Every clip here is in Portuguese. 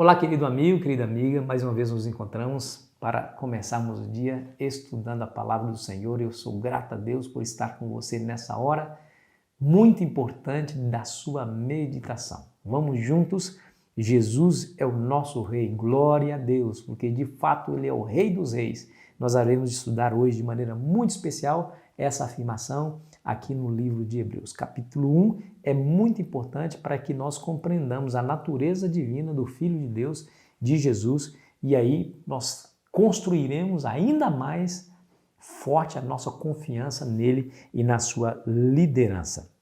Olá, querido amigo, querida amiga, mais uma vez nos encontramos para começarmos o dia estudando a palavra do Senhor. Eu sou grato a Deus por estar com você nessa hora muito importante da sua meditação. Vamos juntos? Jesus é o nosso Rei, glória a Deus, porque de fato Ele é o Rei dos Reis. Nós haremos estudar hoje de maneira muito especial essa afirmação aqui no livro de Hebreus. Capítulo 1 é muito importante para que nós compreendamos a natureza divina do Filho de Deus, de Jesus, e aí nós construiremos ainda mais forte a nossa confiança nele e na sua liderança.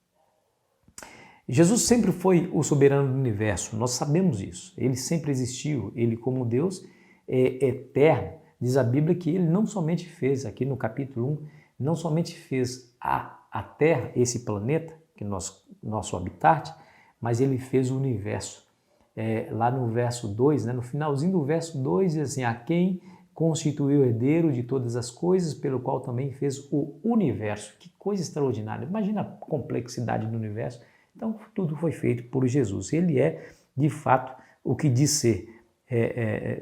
Jesus sempre foi o soberano do universo, nós sabemos isso. Ele sempre existiu, ele como Deus é eterno. Diz a Bíblia que ele não somente fez, aqui no capítulo 1, não somente fez a Terra, esse planeta, que é nosso habitat, mas ele fez o universo. Lá no verso 2, no finalzinho do verso 2, diz assim, a quem constituiu o herdeiro de todas as coisas, pelo qual também fez o universo. Que coisa extraordinária. Imagina a complexidade do universo. Então, tudo foi feito por Jesus. Ele é, de fato, o que diz ser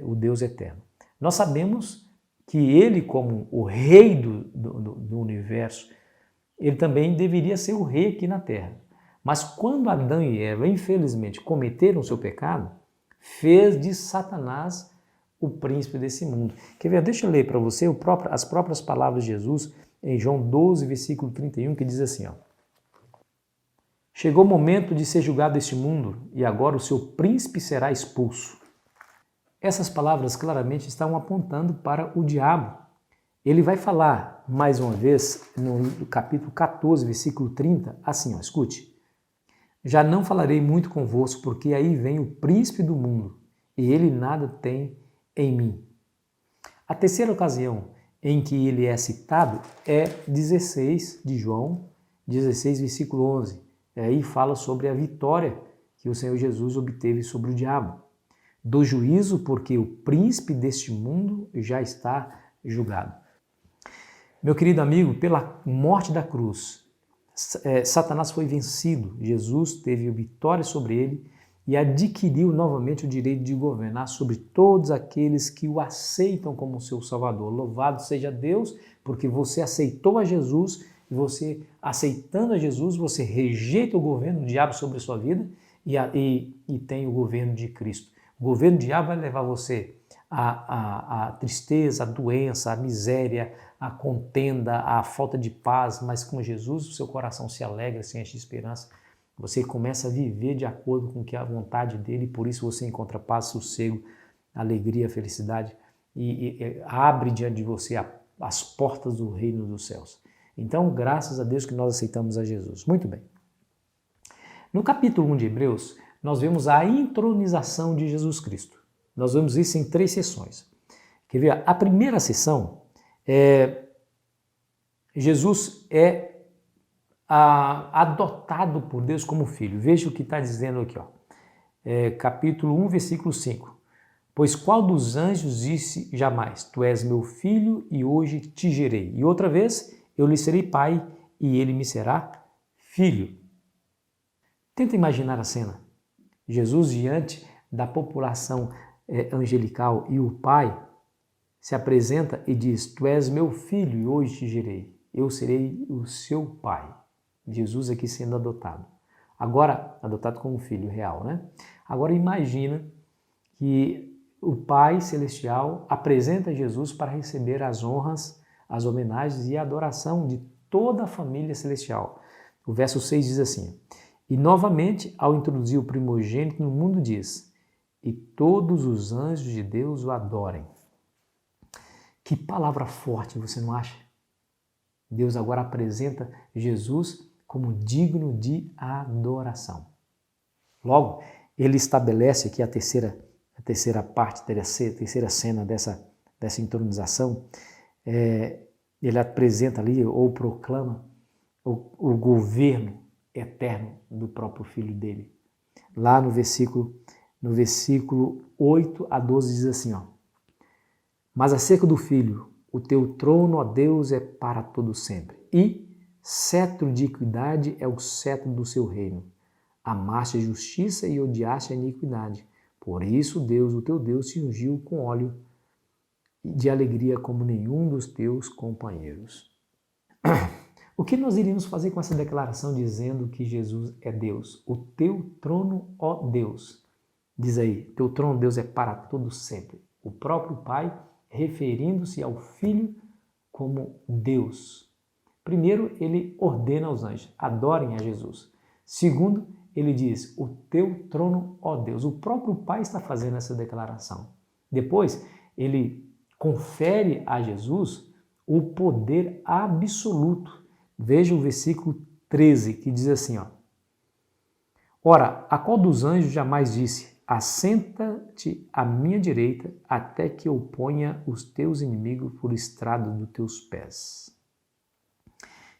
o Deus eterno. Nós sabemos que ele, como o rei do universo, ele também deveria ser o rei aqui na terra. Mas quando Adão e Eva, infelizmente, cometeram o seu pecado, fez de Satanás o príncipe desse mundo. Quer ver? Deixa eu ler para você as próprias palavras de Jesus em João 12, versículo 31, que diz assim, chegou o momento de ser julgado este mundo e agora o seu príncipe será expulso. Essas palavras claramente estão apontando para o diabo. Ele vai falar, mais uma vez, no capítulo 14, versículo 30, assim, escute. Já não falarei muito convosco, porque aí vem o príncipe do mundo, e ele nada tem em mim. A terceira ocasião em que ele é citado é 16 de João, 16, versículo 11. Aí fala sobre a vitória que o Senhor Jesus obteve sobre o diabo. Do juízo, porque o príncipe deste mundo já está julgado. Meu querido amigo, pela morte da cruz, Satanás foi vencido. Jesus teve vitória sobre ele e adquiriu novamente o direito de governar sobre todos aqueles que o aceitam como seu Salvador. Louvado seja Deus, porque você aceitou a Jesus e você, aceitando a Jesus, você rejeita o governo do diabo sobre a sua vida e tem o governo de Cristo. O governo do diabo vai levar você à tristeza, à doença, à miséria, à contenda, à falta de paz, mas com Jesus o seu coração se alegra, se enche de esperança. Você começa a viver de acordo com a vontade dele, e por isso você encontra paz, sossego, alegria, felicidade e abre diante de você as portas do reino dos céus. Então, graças a Deus que nós aceitamos a Jesus. Muito bem. No capítulo 1 de Hebreus, nós vemos a intronização de Jesus Cristo. Nós vemos isso em 3 sessões. Quer ver? A primeira sessão, Jesus é adotado por Deus como filho. Veja o que está dizendo aqui. Capítulo 1, versículo 5. Pois qual dos anjos disse jamais, tu és meu filho e hoje te gerei. E outra vez, eu lhe serei pai e ele me será filho. Tenta imaginar a cena. Jesus diante da população angelical e o pai se apresenta e diz, tu és meu filho e hoje te gerei, eu serei o seu pai. Jesus aqui sendo adotado. Agora, adotado como filho real, Agora imagina que o Pai Celestial apresenta Jesus para receber as honras, as homenagens e a adoração de toda a família celestial. O verso 6 diz assim, e novamente, ao introduzir o primogênito no mundo, diz, e todos os anjos de Deus o adorem. Que palavra forte, você não acha? Deus agora apresenta Jesus como digno de adoração. Logo, ele estabelece aqui a terceira parte, a terceira cena dessa entronização. Ele apresenta ali, ou proclama, o governo eterno do próprio Filho dele. Lá no versículo 8 a 12 diz assim, mas acerca do Filho, o teu trono, ó Deus, é para todo sempre, e cetro de equidade é o cetro do seu reino. Amaste a justiça e odiaste a iniquidade, Por isso Deus, o teu Deus, te ungiu com óleo de alegria como nenhum dos teus companheiros. O que nós iríamos fazer com essa declaração dizendo que Jesus é Deus? O teu trono, ó Deus. Diz aí, teu trono, Deus, é para todo sempre. O próprio Pai referindo-se ao Filho como Deus. Primeiro, ele ordena aos anjos, adorem a Jesus. Segundo, ele diz, o teu trono, ó Deus. O próprio Pai está fazendo essa declaração. Depois, ele confere a Jesus o poder absoluto. Veja o versículo 13, que diz assim, ó. Ora, a qual dos anjos jamais disse, assenta-te à minha direita, até que eu ponha os teus inimigos por estrado dos teus pés.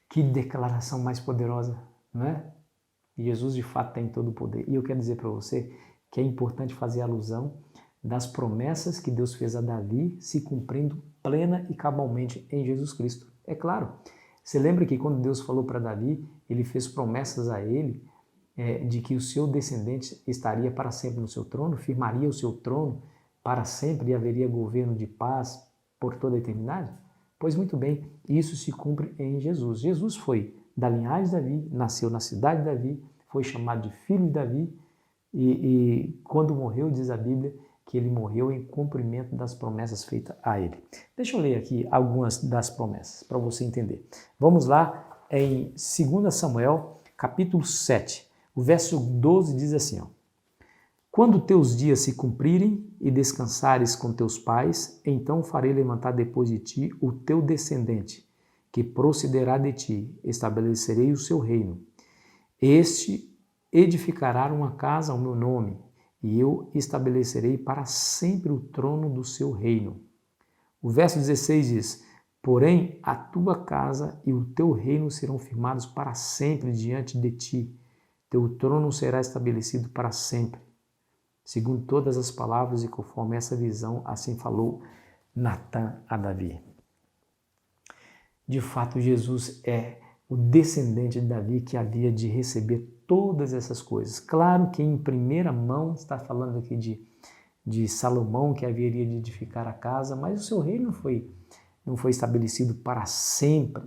Que declaração mais poderosa, não é? Jesus de fato tem todo o poder. E eu quero dizer para você que é importante fazer alusão das promessas que Deus fez a Davi se cumprindo plena e cabalmente em Jesus Cristo. É claro, você lembra que quando Deus falou para Davi, ele fez promessas a ele de que o seu descendente estaria para sempre no seu trono, firmaria o seu trono para sempre e haveria governo de paz por toda a eternidade? Pois muito bem, isso se cumpre em Jesus. Jesus foi da linhagem de Davi, nasceu na cidade de Davi, foi chamado de filho de Davi e quando morreu, diz a Bíblia, que ele morreu em cumprimento das promessas feitas a ele. Deixa eu ler aqui algumas das promessas para você entender. Vamos lá em 2 Samuel, capítulo 7. O verso 12 diz assim, ó. Quando teus dias se cumprirem e descansares com teus pais, então farei levantar depois de ti o teu descendente, que procederá de ti, estabelecerei o seu reino. Este edificará uma casa ao meu nome, e eu estabelecerei para sempre o trono do seu reino. O verso 16 diz, porém a tua casa e o teu reino serão firmados para sempre diante de ti, teu trono será estabelecido para sempre. Segundo todas as palavras e conforme essa visão, assim falou Natã a Davi. De fato, Jesus é o descendente de Davi que havia de receber todas essas coisas. Claro que em primeira mão está falando aqui de Salomão que haveria de edificar a casa, mas o seu reino não foi estabelecido para sempre.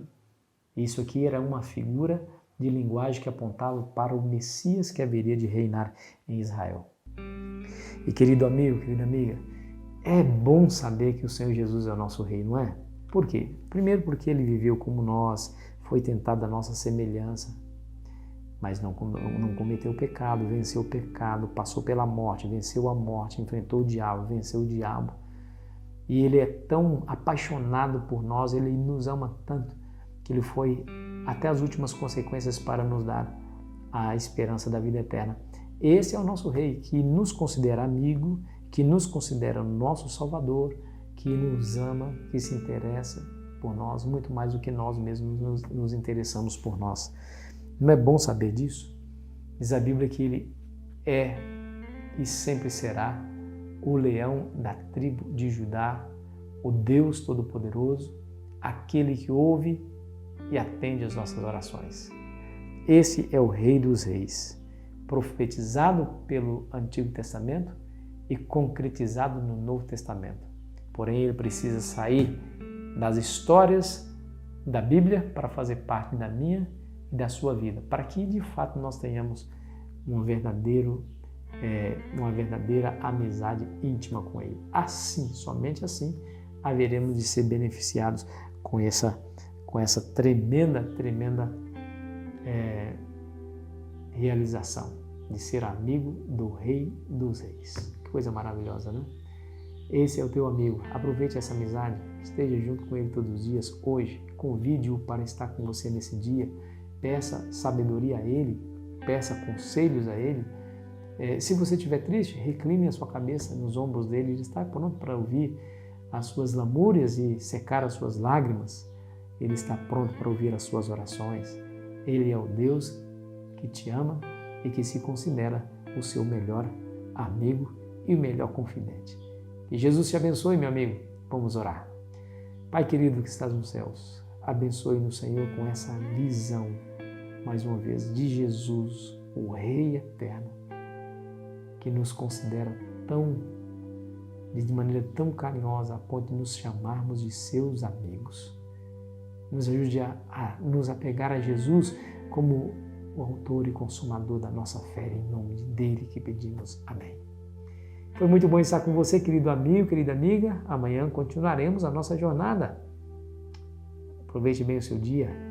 Isso aqui era uma figura de linguagem que apontava para o Messias que haveria de reinar em Israel. E querido amigo, querida amiga, é bom saber que o Senhor Jesus é o nosso rei, não é? Por quê? Primeiro porque ele viveu como nós, foi tentado à nossa semelhança, mas não cometeu pecado, venceu o pecado, passou pela morte, venceu a morte, enfrentou o diabo, venceu o diabo. E ele é tão apaixonado por nós, ele nos ama tanto, que ele foi até as últimas consequências para nos dar a esperança da vida eterna. Esse é o nosso rei, que nos considera amigo, que nos considera nosso salvador, que nos ama, que se interessa por nós, muito mais do que nós mesmos nos interessamos por nós. Não é bom saber disso? Diz a Bíblia que ele é e sempre será o leão da tribo de Judá, o Deus Todo-Poderoso, aquele que ouve e atende às nossas orações. Esse é o Rei dos Reis, profetizado pelo Antigo Testamento e concretizado no Novo Testamento. Porém, ele precisa sair das histórias da Bíblia para fazer parte da minha e da sua vida, para que de fato nós tenhamos uma verdadeira amizade íntima com Ele. Assim, somente assim, haveremos de ser beneficiados com essa tremenda realização de ser amigo do Rei dos Reis. Que coisa maravilhosa, né? Esse é o teu amigo. Aproveite essa amizade, esteja junto com ele todos os dias. Hoje, convide-o para estar com você nesse dia. Peça sabedoria a ele, peça conselhos a ele. Se você estiver triste, recline a sua cabeça nos ombros dele. Ele está pronto para ouvir as suas lamúrias e secar as suas lágrimas. Ele está pronto para ouvir as suas orações. Ele é o Deus que te ama e que se considera o seu melhor amigo e o melhor confidente. Que Jesus te abençoe, meu amigo. Vamos orar. Pai querido que estás nos céus, abençoe-nos, Senhor, com essa visão, mais uma vez, de Jesus, o Rei eterno, que nos considera de maneira tão carinhosa, a ponto de nos chamarmos de seus amigos. Nos ajude a nos apegar a Jesus como o autor e consumador da nossa fé, em nome dele que pedimos. Amém. Foi muito bom estar com você, querido amigo, querida amiga. Amanhã continuaremos a nossa jornada. Aproveite bem o seu dia.